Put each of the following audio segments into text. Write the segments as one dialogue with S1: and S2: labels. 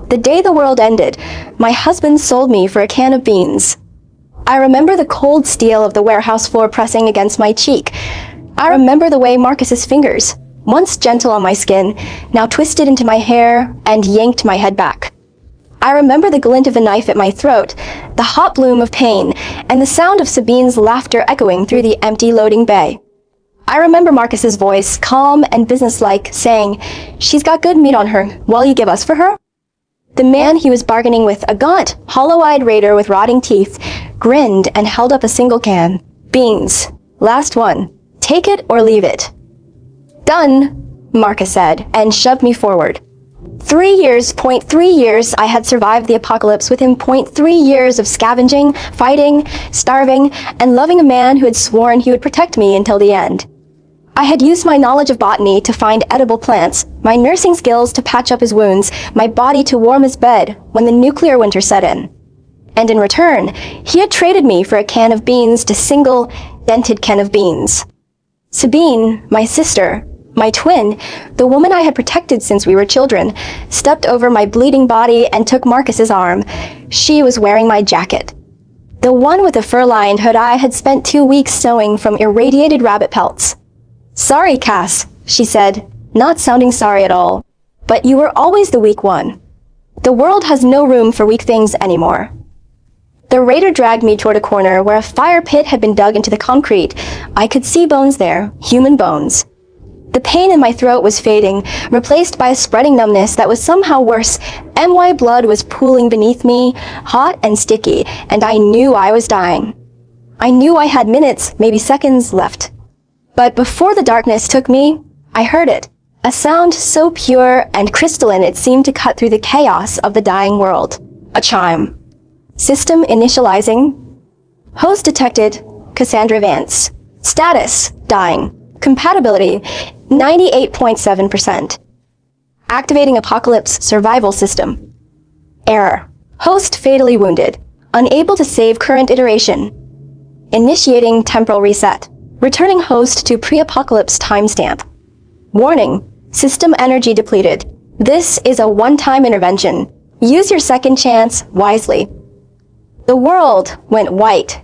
S1: The day the world ended, my husband sold me for a can of beans. I remember the cold steel of the warehouse floor pressing against my cheek. I remember the way Marcus's fingers, once gentle on my skin, now twisted into my hair and yanked my head back. I remember the glint of a knife at my throat, the hot bloom of pain, and the sound of Sabine's laughter echoing through the empty loading bay. I remember Marcus's voice, calm and businesslike, saying, "She's got good meat on her. What'll you give us for her?" The man he was bargaining with, a gaunt, hollow-eyed raider with rotting teeth, grinned and held up a single can. "Beans. Last one. Take it or leave it." "Done," Marcus said, and shoved me forward. 3 years, 0.3 years, I had survived the apocalypse within 0.3 years of scavenging, fighting, starving, and loving a man who had sworn he would protect me until the end. I had used my knowledge of botany to find edible plants, my nursing skills to patch up his wounds, my body to warm his bed when the nuclear winter set in. And in return, he had traded me for a can of beans to single, dented can of beans. Sabine, my sister, my twin, the woman I had protected since we were children, stepped over my bleeding body and took Marcus's arm. She was wearing my jacket. The one with the fur-lined hood I had spent 2 weeks sewing from irradiated rabbit pelts. "Sorry, Cass," she said, not sounding sorry at all. "But you were always the weak one. The world has no room for weak things anymore." The raider dragged me toward a corner where a fire pit had been dug into the concrete. I could see bones there, human bones. The pain in my throat was fading, replaced by a spreading numbness that was somehow worse. MY blood was pooling beneath me, hot and sticky, and I knew I was dying. I knew I had minutes, maybe seconds, left. But before the darkness took me, I heard it. A sound so pure and crystalline it seemed to cut through the chaos of the dying world. A chime. System initializing. Host detected. Cassandra Vance. Status. Dying. Compatibility. 98.7%. Activating Apocalypse Survival System. Error. Host fatally wounded. Unable to save current iteration. Initiating temporal reset. Returning host to pre-apocalypse timestamp. Warning. System energy depleted. This is a one-time intervention. Use your second chance wisely. The world went white.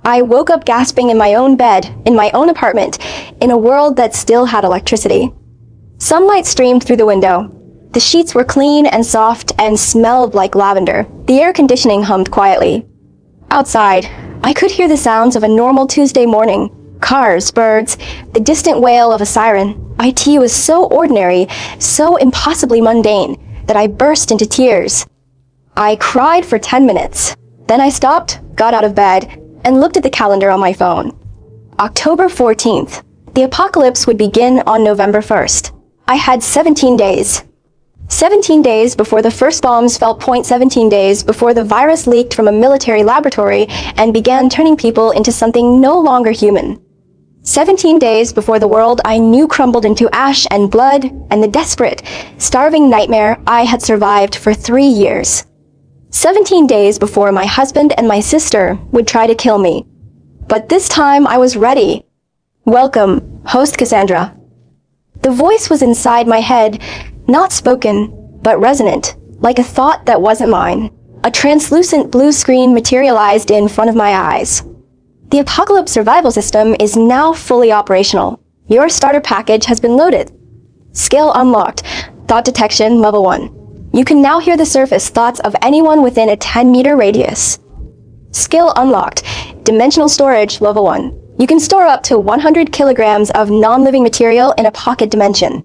S1: I woke up gasping in my own bed, in my own apartment, in a world that still had electricity. Sunlight streamed through the window. The sheets were clean and soft and smelled like lavender. The air conditioning hummed quietly. Outside, I could hear the sounds of a normal Tuesday morning. Cars, birds, the distant wail of a siren. IT was so ordinary, so impossibly mundane, that I burst into tears. I cried for 10 minutes. Then I stopped, got out of bed, and looked at the calendar on my phone. October 14th. The apocalypse would begin on November 1st. I had 17 days. 17 days before the first bombs fell. 17 days before the virus leaked from a military laboratory and began turning people into something no longer human. 17 days before the world I knew crumbled into ash and blood and the desperate, starving nightmare I had survived for 3 years. 17 days before my husband and my sister would try to kill me. But this time I was ready. "Welcome, host Cassandra." The voice was inside my head, not spoken, but resonant, like a thought that wasn't mine. A translucent blue screen materialized in front of my eyes. The Apocalypse Survival System is now fully operational. Your starter package has been loaded. Skill unlocked. Thought detection level 1. You can now hear the surface thoughts of anyone within a 10-meter radius. Skill unlocked. Dimensional storage level 1. You can store up to 100 kilograms of non-living material in a pocket dimension.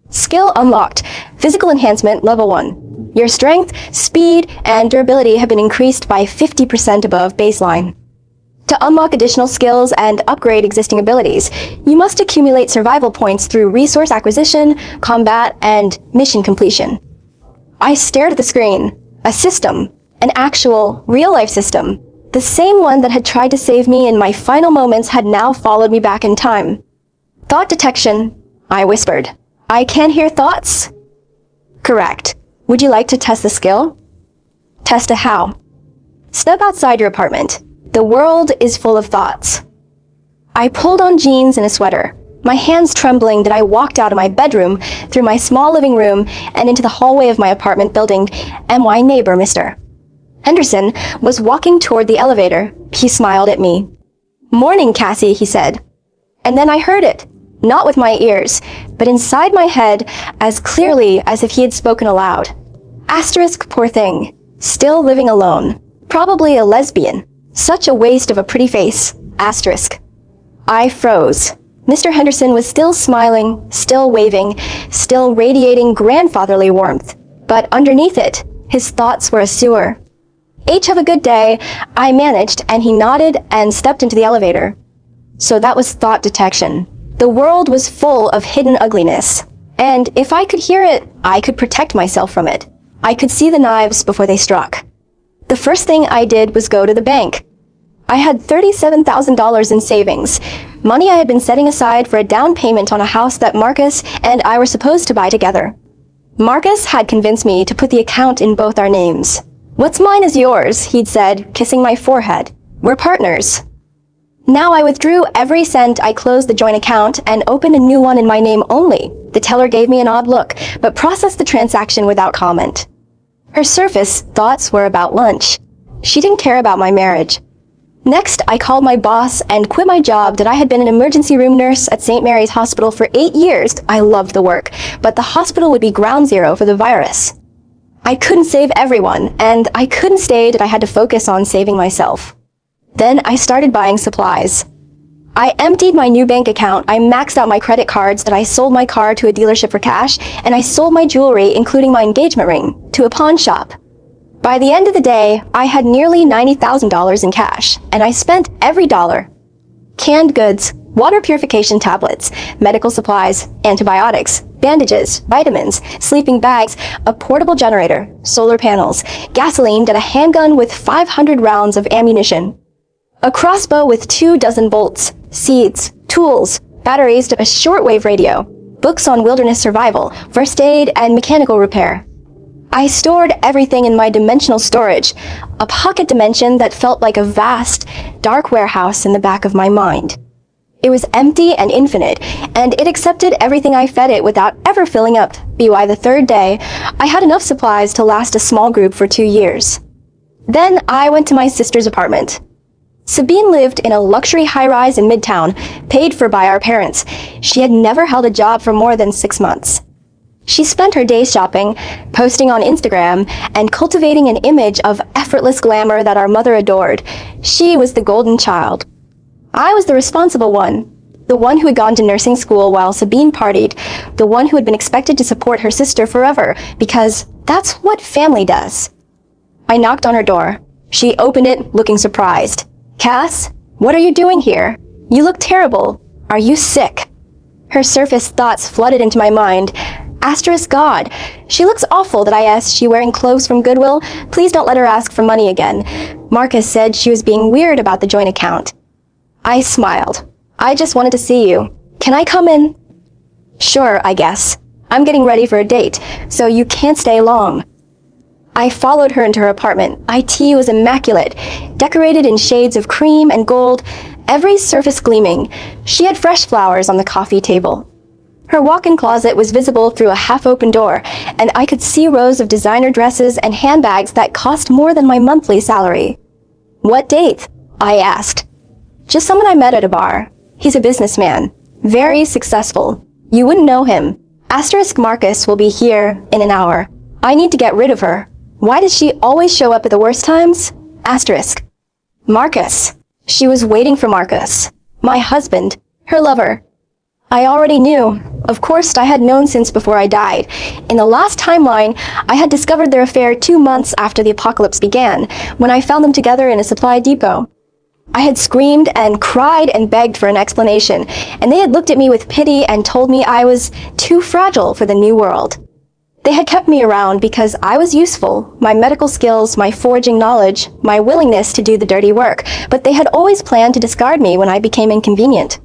S1: Skill unlocked. Physical enhancement level 1. Your strength, speed, and durability have been increased by 50% above baseline. To unlock additional skills and upgrade existing abilities, you must accumulate survival points through resource acquisition, combat, and mission completion. I stared at the screen. A system. An actual, real-life system. The same one that had tried to save me in my final moments had now followed me back in time. Thought detection, I whispered. I can hear thoughts? Correct. Would you like to test the skill? Test a how? Step outside your apartment. The world is full of thoughts. I pulled on jeans and a sweater. My hands trembling that I walked out of my bedroom, through my small living room, and into the hallway of my apartment building, and my neighbor, Mr. Henderson, was walking toward the elevator. He smiled at me. "Morning, Cassie," he said. And then I heard it, not with my ears, but inside my head, as clearly as if he had spoken aloud. Asterisk, poor thing. Still living alone. Probably a lesbian. Such a waste of a pretty face. Asterisk. I froze. Mr. Henderson was still smiling, still waving, still radiating grandfatherly warmth. But underneath it, his thoughts were a sewer. "H, have a good day," I managed, and he nodded and stepped into the elevator. So that was thought detection. The world was full of hidden ugliness. And if I could hear it, I could protect myself from it. I could see the knives before they struck. The first thing I did was go to the bank. I had $37,000 in savings, money I had been setting aside for a down payment on a house that Marcus and I were supposed to buy together. Marcus had convinced me to put the account in both our names. "What's mine is yours," he'd said, kissing my forehead. "We're partners." Now I withdrew every cent. I closed the joint account and opened a new one in my name only. The teller gave me an odd look, but processed the transaction without comment. Her surface thoughts were about lunch. She didn't care about my marriage. Next, I called my boss and quit my job that I had been an emergency room nurse at St. Mary's Hospital for 8 years. I loved the work, but the hospital would be ground zero for the virus. I couldn't save everyone, and I couldn't stay that I had to focus on saving myself. Then I started buying supplies. I emptied my new bank account, I maxed out my credit cards, that I sold my car to a dealership for cash, and I sold my jewelry, including my engagement ring, to a pawn shop. By the end of the day, I had nearly $90,000 in cash, and I spent every dollar. Canned goods, water purification tablets, medical supplies, antibiotics, bandages, vitamins, sleeping bags, a portable generator, solar panels, gasoline, and a handgun with 500 rounds of ammunition. A crossbow with 24 bolts, seeds, tools, batteries, a shortwave radio, books on wilderness survival, first aid, and mechanical repair. I stored everything in my dimensional storage, a pocket dimension that felt like a vast, dark warehouse in the back of my mind. It was empty and infinite, and it accepted everything I fed it without ever filling up. By the third day, I had enough supplies to last a small group for 2 years. Then I went to my sister's apartment. Sabine lived in a luxury high-rise in Midtown, paid for by our parents. She had never held a job for more than 6 months. She spent her days shopping, posting on Instagram, and cultivating an image of effortless glamour that our mother adored. She was the golden child. I was the responsible one, the one who had gone to nursing school while Sabine partied, the one who had been expected to support her sister forever, because that's what family does. I knocked on her door. She opened it, looking surprised. "Cass, what are you doing here? You look terrible. Are you sick?" Her surface thoughts flooded into my mind. Asterisk God. She looks awful, that I asked. She wearing clothes from Goodwill? Please don't let her ask for money again. Marcus said she was being weird about the joint account. I smiled. "I just wanted to see you. Can I come in?" "Sure, I guess. I'm getting ready for a date, so you can't stay long." I followed her into her apartment. IT was immaculate, decorated in shades of cream and gold, every surface gleaming. She had fresh flowers on the coffee table. Her walk-in closet was visible through a half-open door, and I could see rows of designer dresses and handbags that cost more than my monthly salary. "What date?" I asked. "Just someone I met at a bar. He's a businessman. Very successful. You wouldn't know him. Asterisk Marcus will be here in an hour. I need to get rid of her. Why does she always show up at the worst times? Asterisk. Marcus. She was waiting for Marcus. My husband. Her lover. I already knew. Of course, I had known since before I died. In the last timeline, I had discovered their affair 2 months after the apocalypse began, when I found them together in a supply depot. I had screamed and cried and begged for an explanation, and they had looked at me with pity and told me I was too fragile for the new world. They had kept me around because I was useful, my medical skills, my foraging knowledge, my willingness to do the dirty work, but they had always planned to discard me when I became inconvenient.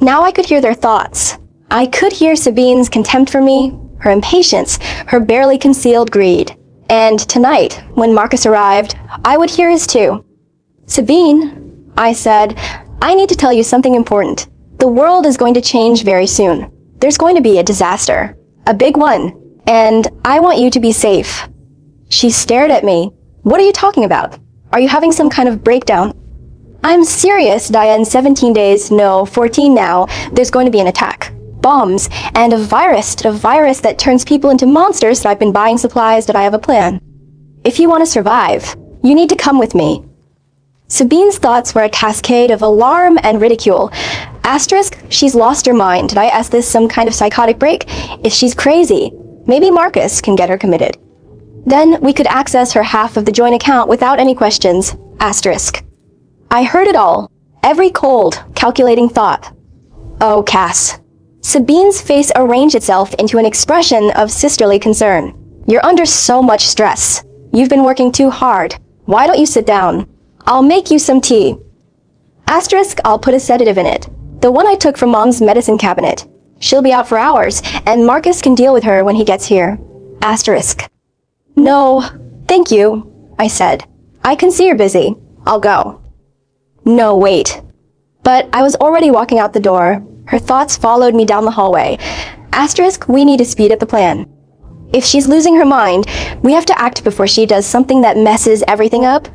S1: Now I could hear their thoughts. I could hear Sabine's contempt for me, her impatience, her barely concealed greed. And tonight, when Marcus arrived, I would hear his too. "Sabine," I said, "I need to tell you something important. The world is going to change very soon. There's going to be a disaster. A big one. And I want you to be safe. She stared at me. What are you talking about? Are you having some kind of breakdown? I'm serious, Daya. In 17 days, no, 14 now, there's going to be an attack. Bombs, and a virus that turns people into monsters that I've been buying supplies that I have a plan. If you want to survive, you need to come with me. Sabine's thoughts were a cascade of alarm and ridicule. Asterisk, she's lost her mind. Did I ask this some kind of psychotic break? If she's crazy, maybe Marcus can get her committed. Then we could access her half of the joint account without any questions. Asterisk. I heard it all. Every cold, calculating thought. Oh, Cass. Sabine's face arranged itself into an expression of sisterly concern. You're under so much stress. You've been working too hard. Why don't you sit down? I'll make you some tea. Asterisk, I'll put a sedative in it. The one I took from Mom's medicine cabinet. She'll be out for hours, and Marcus can deal with her when he gets here. Asterisk. No, thank you, I said. I can see you're busy. I'll go. No, wait. But I was already walking out the door. Her thoughts followed me down the hallway. Asterisk, we need to speed up the plan. If she's losing her mind, we have to act before she does something that messes everything up.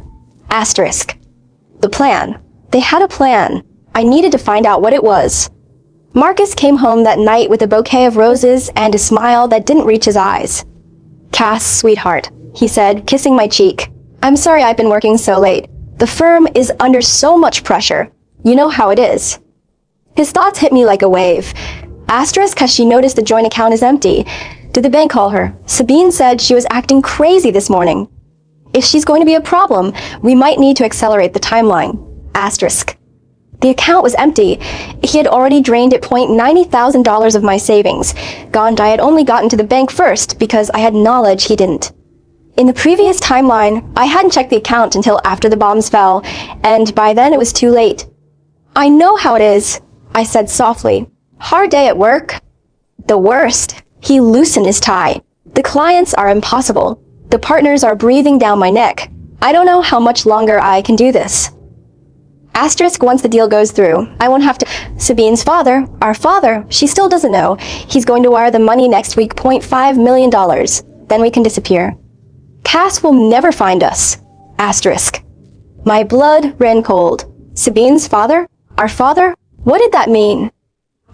S1: Asterisk. The plan. They had a plan. I needed to find out what it was. Marcus came home that night with a bouquet of roses and a smile that didn't reach his eyes. Cass, sweetheart, he said, kissing my cheek. I'm sorry I've been working so late. The firm is under so much pressure. You know how it is. His thoughts hit me like a wave. Asterisk, has she noticed the joint account is empty? Did the bank call her? Sabine said she was acting crazy this morning. If she's going to be a problem, we might need to accelerate the timeline. Asterisk. The account was empty. He had already drained at point $90,000 of my savings. Gandhi had only gotten to the bank first because I had knowledge he didn't. In the previous timeline, I hadn't checked the account until after the bombs fell, and by then it was too late. I know how it is, I said softly. Hard day at work? The worst. He loosened his tie. The clients are impossible. The partners are breathing down my neck. I don't know how much longer I can do this. Asterisk, once the deal goes through, I won't have to... Sabine's father, our father, she still doesn't know. He's going to wire the money next week, $0.5 million. Then we can disappear. Cass will never find us. Asterisk. My blood ran cold. Sabine's father? Our father? What did that mean?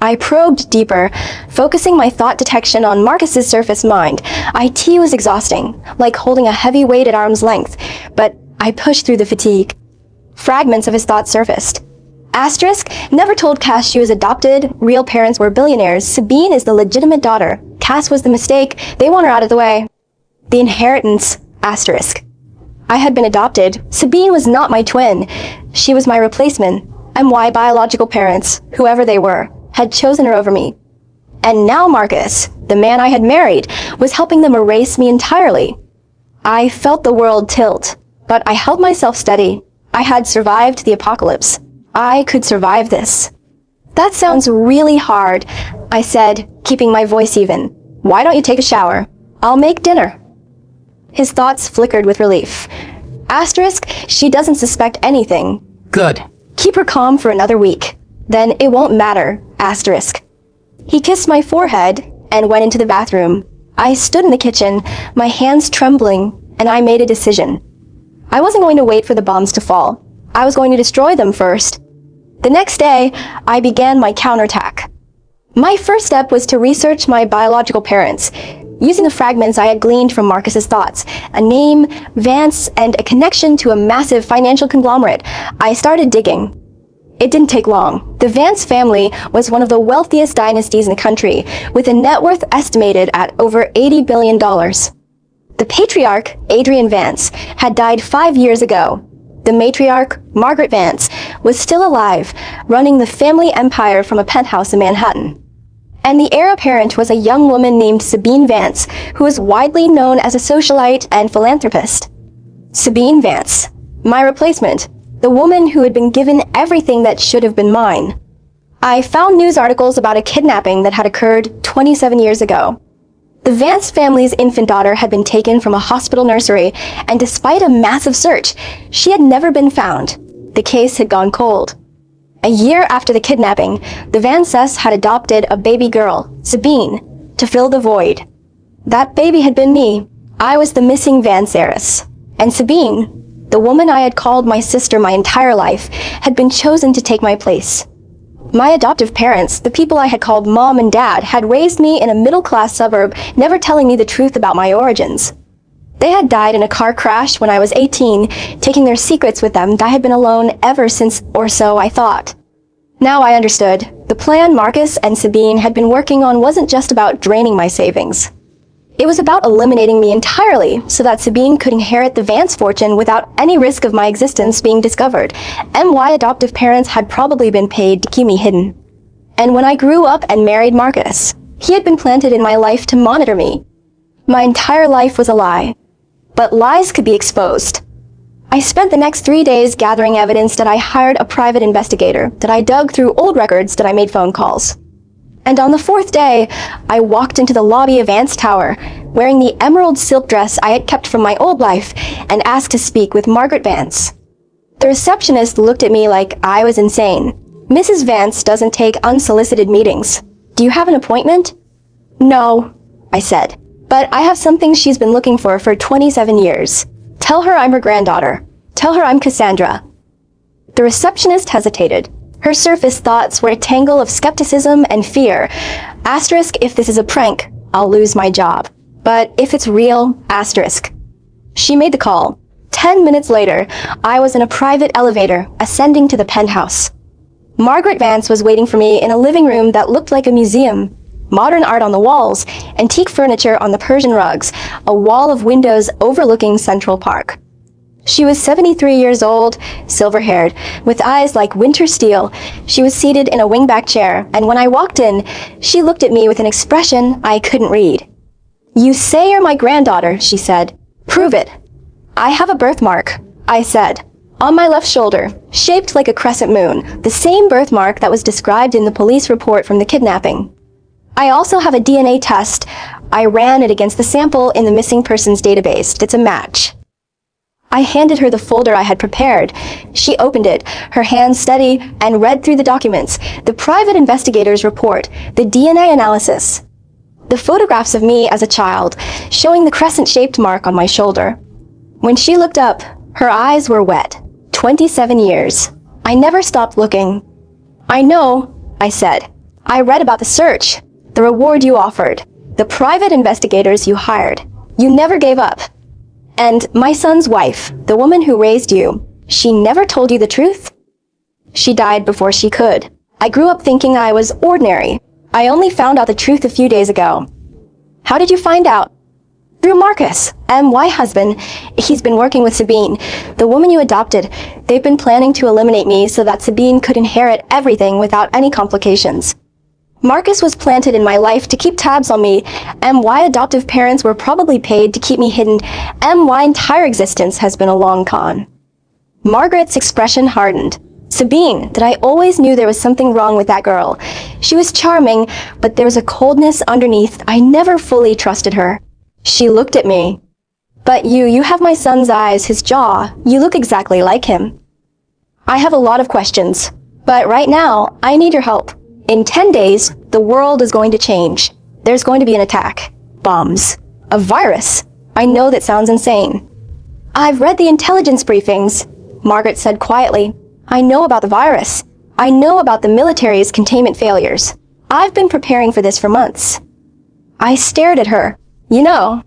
S1: I probed deeper, focusing my thought detection on Marcus's surface mind. IT was exhausting, like holding a heavy weight at arm's length, but I pushed through the fatigue. Fragments of his thoughts surfaced. Asterisk, never told Cass she was adopted. Real parents were billionaires. Sabine is the legitimate daughter. Cass was the mistake. They want her out of the way. The inheritance. Asterisk. I had been adopted. Sabine was not my twin. She was my replacement. And why biological parents, whoever they were, had chosen her over me. And now Marcus, the man I had married, was helping them erase me entirely. I felt the world tilt, but I held myself steady. I had survived the apocalypse. I could survive this. That sounds really hard, I said, keeping my voice even. Why don't you take a shower? I'll make dinner. His thoughts flickered with relief. Asterisk, she doesn't suspect anything.
S2: Good.
S1: Keep her calm for another week. Then it won't matter. Asterisk. He kissed my forehead and went into the bathroom. I stood in the kitchen, my hands trembling, and I made a decision. I wasn't going to wait for the bombs to fall. I was going to destroy them first. The next day, I began my counterattack. My first step was to research my biological parents, using the fragments I had gleaned from Marcus's thoughts, a name, Vance, and a connection to a massive financial conglomerate. I started digging. It didn't take long. The Vance family was one of the wealthiest dynasties in the country, with a net worth estimated at over $80 billion. The patriarch, Adrian Vance, had died 5 years ago. The matriarch, Margaret Vance, was still alive, running the family empire from a penthouse in Manhattan. And the heir apparent was a young woman named Sabine Vance, who was widely known as a socialite and philanthropist. Sabine Vance, my replacement, the woman who had been given everything that should have been mine. I found news articles about a kidnapping that had occurred 27 years ago. The Vance family's infant daughter had been taken from a hospital nursery, and despite a massive search, she had never been found. The case had gone cold. A year after the kidnapping, the Vances had adopted a baby girl, Sabine, to fill the void. That baby had been me. I was the missing Vance heiress. And Sabine, the woman I had called my sister my entire life, had been chosen to take my place. My adoptive parents, the people I had called mom and dad, had raised me in a middle-class suburb, never telling me the truth about my origins. They had died in a car crash when I was 18, taking their secrets with them. I had been alone ever since, or so I thought. Now I understood. The plan Marcus and Sabine had been working on wasn't just about draining my savings. It was about eliminating me entirely so that Sabine could inherit the Vance fortune without any risk of my existence being discovered. My adoptive parents had probably been paid to keep me hidden. And when I grew up and married Marcus, he had been planted in my life to monitor me. My entire life was a lie. But lies could be exposed. I spent the next 3 days gathering evidence. That I hired a private investigator, that I dug through old records, that I made phone calls. And on the 4th day, I walked into the lobby of Vance Tower, wearing the emerald silk dress I had kept from my old life, and asked to speak with Margaret Vance. The receptionist looked at me like I was insane. Mrs. Vance doesn't take unsolicited meetings. Do you have an appointment? No, I said. But I have something she's been looking for 27 years. Tell her I'm her granddaughter. Tell her I'm Cassandra. The receptionist hesitated. Her surface thoughts were a tangle of skepticism and fear. Asterisk, if this is a prank, I'll lose my job. But if it's real, asterisk. She made the call. 10 minutes later, I was in a private elevator, ascending to the penthouse. Margaret Vance was waiting for me in a living room that looked like a museum. Modern art on the walls, antique furniture on the Persian rugs, a wall of windows overlooking Central Park. She was 73 years old, silver-haired, with eyes like winter steel. She was seated in a wingback chair, and when I walked in, she looked at me with an expression I couldn't read. You say you're my granddaughter, she said. Prove it. I have a birthmark, I said. On my left shoulder, shaped like a crescent moon, the same birthmark that was described in the police report from the kidnapping. I also have a DNA test. I ran it against the sample in the missing persons database. It's a match. I handed her the folder I had prepared. She opened it, her hands steady, and read through the documents, the private investigator's report, the DNA analysis, the photographs of me as a child, showing the crescent-shaped mark on my shoulder. When she looked up, her eyes were wet. 27 years. I never stopped looking. I know, I said. I read about the search, the reward you offered, the private investigators you hired. You never gave up. And my son's wife, the woman who raised you, she never told you the truth? She died before she could. I grew up thinking I was ordinary. I only found out the truth a few days ago. How did you find out? Through Marcus, my husband. He's been working with Sabine, the woman you adopted. They've been planning to eliminate me so that Sabine could inherit everything without any complications. Marcus was planted in my life to keep tabs on me. My adoptive parents were probably paid to keep me hidden. My entire existence has been a long con. Margaret's expression hardened. Sabine, that I always knew there was something wrong with that girl. She was charming, but there was a coldness underneath. I never fully trusted her. She looked at me. But you have my son's eyes, his jaw. You look exactly like him. I have a lot of questions, but right now, I need your help. In 10 days, the world is going to change. There's going to be an attack. Bombs. A virus. I know that sounds insane. I've read the intelligence briefings, Margaret said quietly. I know about the virus. I know about the military's containment failures. I've been preparing for this for months. I stared at her. You know,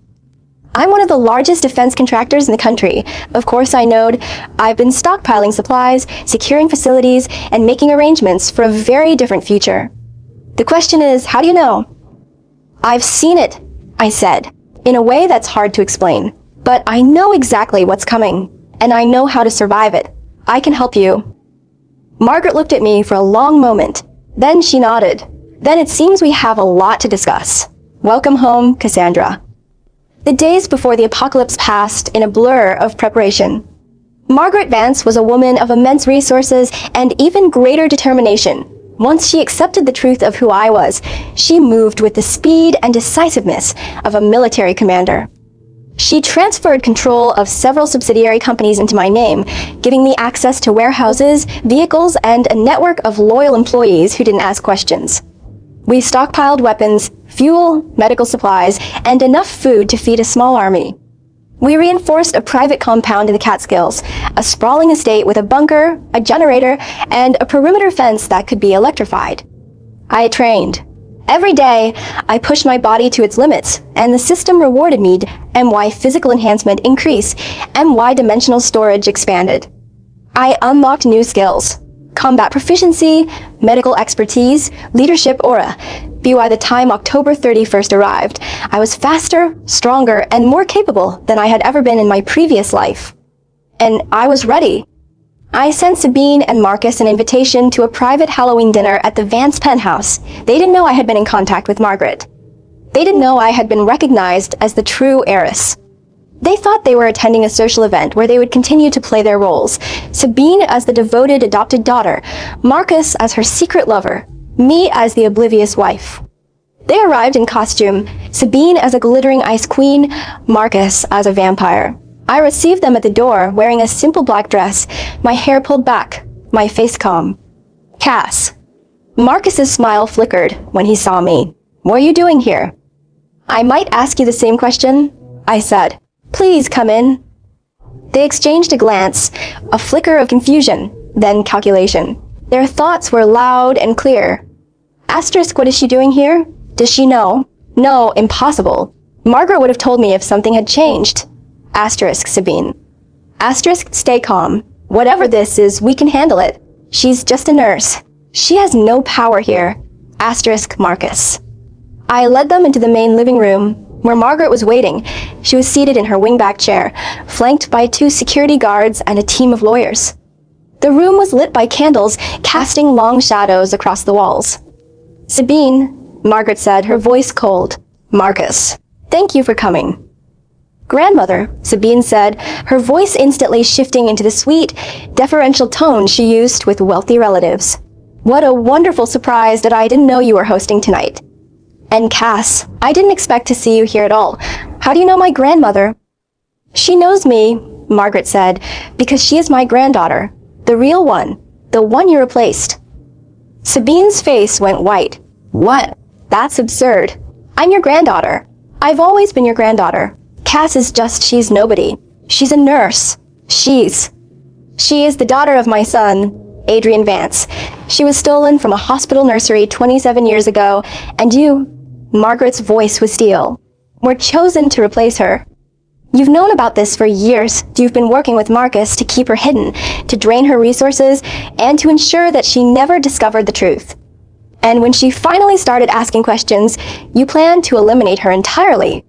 S1: I'm one of the largest defense contractors in the country. Of course I knowed. I've been stockpiling supplies, securing facilities, and making arrangements for a very different future. The question is, how do you know? I've seen it, I said, in a way that's hard to explain. But I know exactly what's coming, and I know how to survive it. I can help you. Margaret looked at me for a long moment. Then she nodded. Then it seems we have a lot to discuss. Welcome home, Cassandra. The days before the apocalypse passed in a blur of preparation. Margaret Vance was a woman of immense resources and even greater determination. Once she accepted the truth of who I was, she moved with the speed and decisiveness of a military commander. She transferred control of several subsidiary companies into my name, giving me access to warehouses, vehicles, and a network of loyal employees who didn't ask questions. We stockpiled weapons, fuel, medical supplies, and enough food to feed a small army. We reinforced a private compound in the Catskills, a sprawling estate with a bunker, a generator, and a perimeter fence that could be electrified. I trained. Every day, I pushed my body to its limits, and the system rewarded me. MY physical enhancement increased, MY dimensional storage expanded. I unlocked new skills. Combat proficiency, medical expertise, leadership aura. By the time October 31st arrived, I was faster, stronger, and more capable than I had ever been in my previous life. And I was ready. I sent Sabine and Marcus an invitation to a private Halloween dinner at the Vance penthouse. They didn't know I had been in contact with Margaret. They didn't know I had been recognized as the true heiress. They thought they were attending a social event where they would continue to play their roles. Sabine as the devoted adopted daughter, Marcus as her secret lover, me as the oblivious wife. They arrived in costume, Sabine as a glittering ice queen, Marcus as a vampire. I received them at the door, wearing a simple black dress, my hair pulled back, my face calm. Cass. Marcus's smile flickered when he saw me. What are you doing here? I might ask you the same question, I said. Please come in. They exchanged a glance, a flicker of confusion, then calculation. Their thoughts were loud and clear. Asterisk, what is she doing here? Does she know? No, impossible. Margaret would have told me if something had changed. Asterisk, Sabine. Asterisk, stay calm. Whatever this is, we can handle it. She's just a nurse. She has no power here. Asterisk, Marcus. I led them into the main living room, where Margaret was waiting. She was seated in her wingback chair, flanked by 2 security guards and a team of lawyers. The room was lit by candles, casting long shadows across the walls. Sabine, Margaret said, her voice cold. Marcus, thank you for coming. Grandmother, Sabine said, her voice instantly shifting into the sweet, deferential tone she used with wealthy relatives. What a wonderful surprise that I didn't know you were hosting tonight. And Cass, I didn't expect to see you here at all. How do you know my grandmother? She knows me, Margaret said, because she is my granddaughter. The real one. The one you replaced. Sabine's face went white. What? That's absurd. I'm your granddaughter. I've always been your granddaughter. Cass is just, she's nobody. She's a nurse. She is the daughter of my son, Adrian Vance. She was stolen from a hospital nursery 27 years ago, and you, Margaret's voice was steel, were chosen to replace her. You've known about this for years. You've been working with Marcus to keep her hidden, to drain her resources, and to ensure that she never discovered the truth. And when she finally started asking questions, you planned to eliminate her entirely.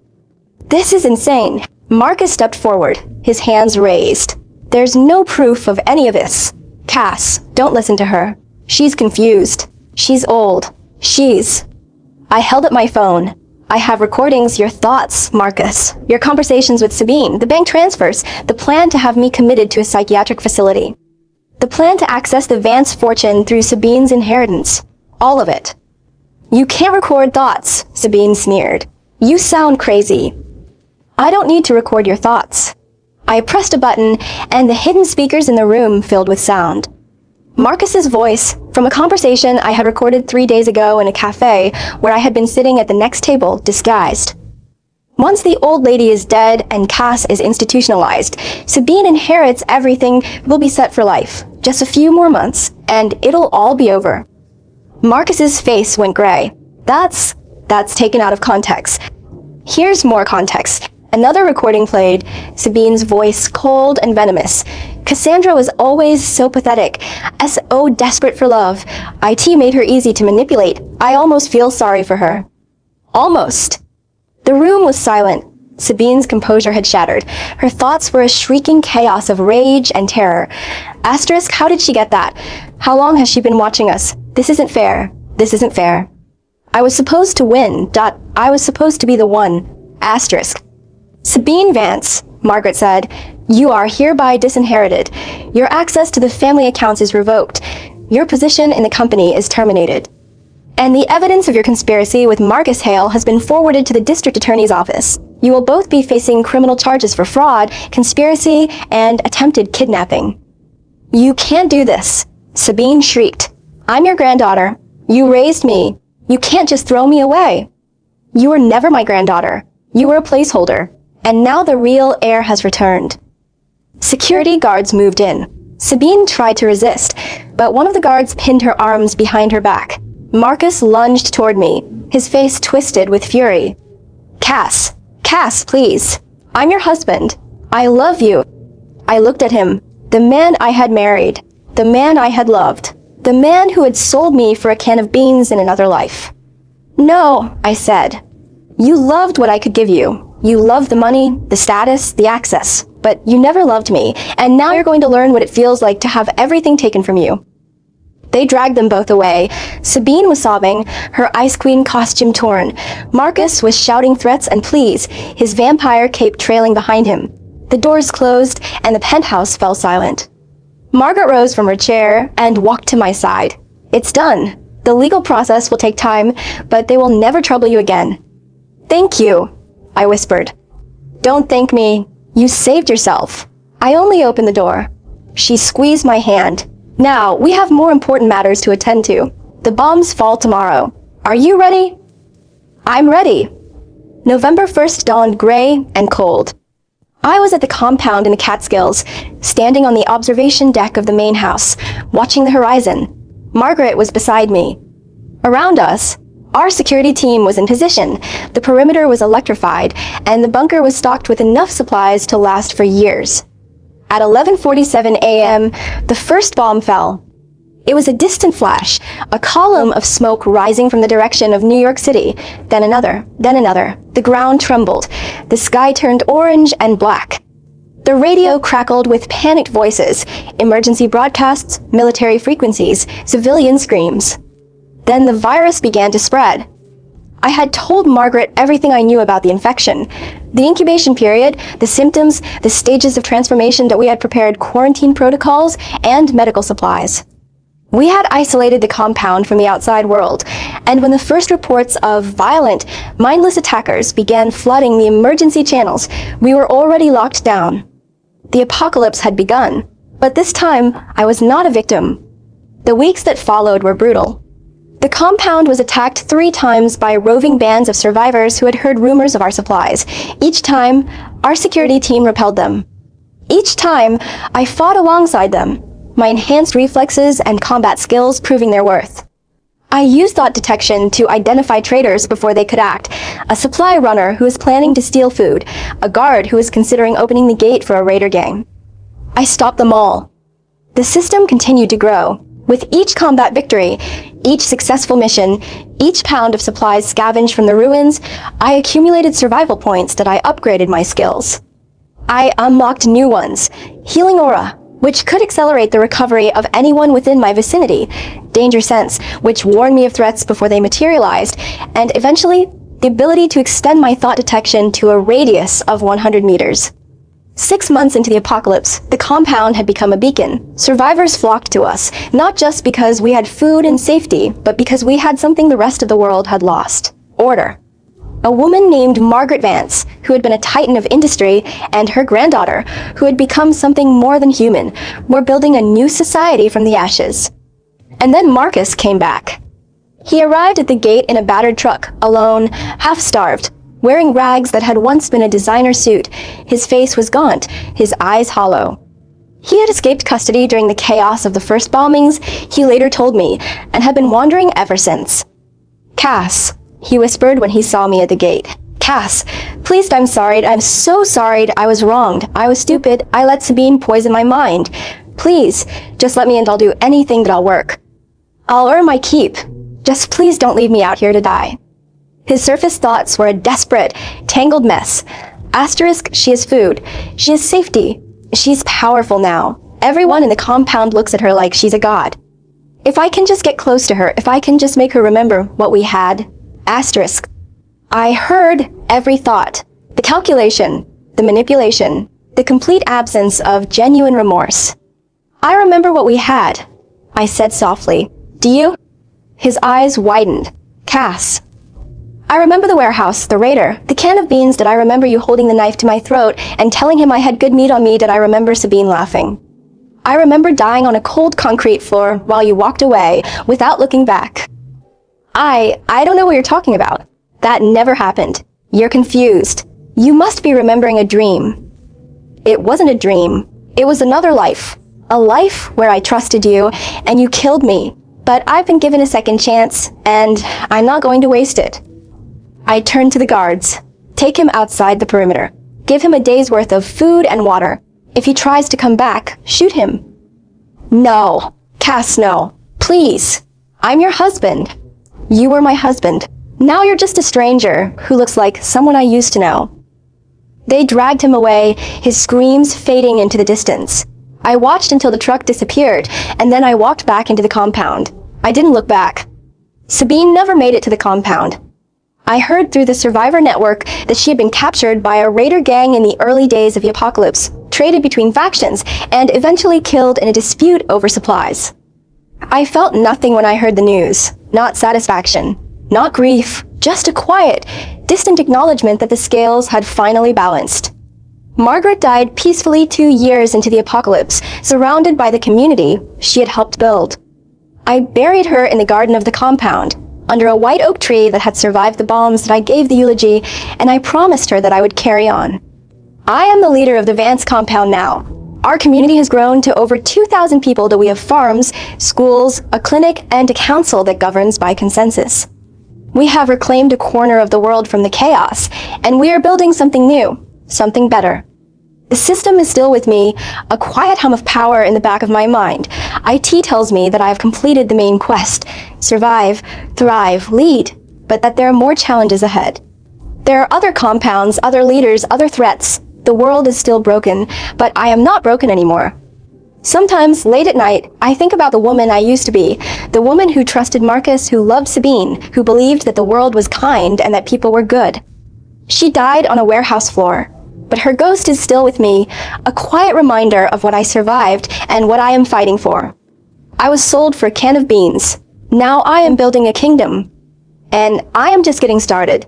S1: This is insane. Marcus stepped forward, his hands raised. There's no proof of any of this. Cass, don't listen to her. She's confused. She's old. I held up my phone. I have recordings, your thoughts, Marcus, your conversations with Sabine, the bank transfers, the plan to have me committed to a psychiatric facility, the plan to access the Vance fortune through Sabine's inheritance. All of it. You can't record thoughts, Sabine sneered. You sound crazy. I don't need to record your thoughts. I pressed a button, and the hidden speakers in the room filled with sound. Marcus's voice, from a conversation I had recorded 3 days ago in a cafe where I had been sitting at the next table, disguised. Once the old lady is dead and Cass is institutionalized, Sabine inherits everything, will be set for life. Just a few more months, and it'll all be over. Marcus's face went gray. That's taken out of context. Here's more context. Another recording played, Sabine's voice cold and venomous. Cassandra was always so pathetic, so desperate for love. IT made her easy to manipulate. I almost feel sorry for her. Almost. The room was silent. Sabine's composure had shattered. Her thoughts were a shrieking chaos of rage and terror. Asterisk, how did she get that? How long has she been watching us? This isn't fair. This isn't fair. I was supposed to win. I was supposed to be the one. Asterisk. Sabine Vance, Margaret said, you are hereby disinherited. Your access to the family accounts is revoked. Your position in the company is terminated. And the evidence of your conspiracy with Marcus Hale has been forwarded to the district attorney's office. You will both be facing criminal charges for fraud, conspiracy, and attempted kidnapping. You can't do this, Sabine shrieked. I'm your granddaughter. You raised me. You can't just throw me away. You were never my granddaughter. You were a placeholder. And now the real heir has returned. Security guards moved in. Sabine tried to resist, but one of the guards pinned her arms behind her back. Marcus lunged toward me, his face twisted with fury. Cass, please. I'm your husband. I love you. I looked at him, the man I had married, the man I had loved, the man who had sold me for a can of beans in another life. No, I said. You loved what I could give you. You loved the money, the status, the access, but you never loved me, and now you're going to learn what it feels like to have everything taken from you. They dragged them both away. Sabine was sobbing, her Ice Queen costume torn. Marcus was shouting threats and pleas, his vampire cape trailing behind him. The doors closed, and the penthouse fell silent. Margaret rose from her chair and walked to my side. It's done. The legal process will take time, but they will never trouble you again. Thank you, I whispered. Don't thank me. You saved yourself. I only opened the door. She squeezed my hand. Now, we have more important matters to attend to. The bombs fall tomorrow. Are you ready? I'm ready. November 1st dawned gray and cold. I was at the compound in the Catskills, standing on the observation deck of the main house, watching the horizon. Margaret was beside me. Around us, our security team was in position. The perimeter was electrified, and the bunker was stocked with enough supplies to last for years. At 11:47 a.m., the first bomb fell. It was a distant flash, a column of smoke rising from the direction of New York City, then another, then another. The ground trembled. The sky turned orange and black. The radio crackled with panicked voices, emergency broadcasts, military frequencies, civilian screams. Then the virus began to spread. I had told Margaret everything I knew about the infection. The incubation period, the symptoms, the stages of transformation that we had prepared quarantine protocols and medical supplies. We had isolated the compound from the outside world, and when the first reports of violent, mindless attackers began flooding the emergency channels, we were already locked down. The apocalypse had begun, but this time I was not a victim. The weeks that followed were brutal. The compound was attacked 3 times by roving bands of survivors who had heard rumors of our supplies. Each time, our security team repelled them. Each time, I fought alongside them, my enhanced reflexes and combat skills proving their worth. I used thought detection to identify traitors before they could act, a supply runner who was planning to steal food, a guard who was considering opening the gate for a raider gang. I stopped them all. The system continued to grow. With each combat victory, each successful mission, each pound of supplies scavenged from the ruins, I accumulated survival points that I upgraded my skills. I unlocked new ones, Healing Aura, which could accelerate the recovery of anyone within my vicinity, Danger Sense, which warned me of threats before they materialized, and eventually, the ability to extend my thought detection to a radius of 100 meters. 6 months into the apocalypse, the compound had become a beacon. Survivors flocked to us, not just because we had food and safety, but because we had something the rest of the world had lost: order. A woman named Margaret Vance, who had been a titan of industry, and her granddaughter, who had become something more than human, were building a new society from the ashes. And then Marcus came back. He arrived at the gate in a battered truck, alone, half-starved, wearing rags that had once been a designer suit. His face was gaunt, his eyes hollow. He had escaped custody during the chaos of the first bombings, he later told me, and had been wandering ever since. Cass, he whispered when he saw me at the gate. Cass, please, I'm sorry. I'm so sorry. I was wronged. I was stupid. I let Sabine poison my mind. Please, just let me and I'll do anything that'll work. I'll earn my keep. Just please don't leave me out here to die. His surface thoughts were a desperate, tangled mess. Asterisk, she is food. She is safety. She's powerful now. Everyone in the compound looks at her like she's a god. If I can just get close to her, if I can just make her remember what we had. Asterisk. I heard every thought. The calculation, the manipulation, the complete absence of genuine remorse. I remember what we had, I said softly. Do you? His eyes widened. Cass. I remember the warehouse, the raider, the can of beans. Did I remember you holding the knife to my throat and telling him I had good meat on me? Did I remember Sabine laughing? I remember dying on a cold concrete floor while you walked away without looking back. I don't know what you're talking about. That never happened. You're confused. You must be remembering a dream. It wasn't a dream. It was another life. A life where I trusted you and you killed me. But I've been given a second chance and I'm not going to waste it. I turned to the guards. Take him outside the perimeter. Give him a day's worth of food and water. If he tries to come back, shoot him. No. Cass, no. Please. I'm your husband. You were my husband. Now you're just a stranger who looks like someone I used to know. They dragged him away, his screams fading into the distance. I watched until the truck disappeared, and then I walked back into the compound. I didn't look back. Sabine never made it to the compound. I heard through the survivor network that she had been captured by a raider gang in the early days of the apocalypse, traded between factions, and eventually killed in a dispute over supplies. I felt nothing when I heard the news. Not satisfaction, not grief, just a quiet, distant acknowledgement that the scales had finally balanced. Margaret died peacefully 2 years into the apocalypse, surrounded by the community she had helped build. I buried her in the garden of the compound, under a white oak tree that had survived the bombs that I gave the eulogy, and I promised her that I would carry on. I am the leader of the Vance compound now. Our community has grown to over 2,000 people that we have farms, schools, a clinic, and a council that governs by consensus. We have reclaimed a corner of the world from the chaos, and we are building something new, something better. The system is still with me, a quiet hum of power in the back of my mind. IT tells me that I have completed the main quest, survive, thrive, lead, but that there are more challenges ahead. There are other compounds, other leaders, other threats. The world is still broken, but I am not broken anymore. Sometimes, late at night, I think about the woman I used to be, the woman who trusted Marcus, who loved Sabine, who believed that the world was kind and that people were good. She died on a warehouse floor, but her ghost is still with me, a quiet reminder of what I survived and what I am fighting for. I was sold for a can of beans. Now I am building a kingdom. And I am just getting started.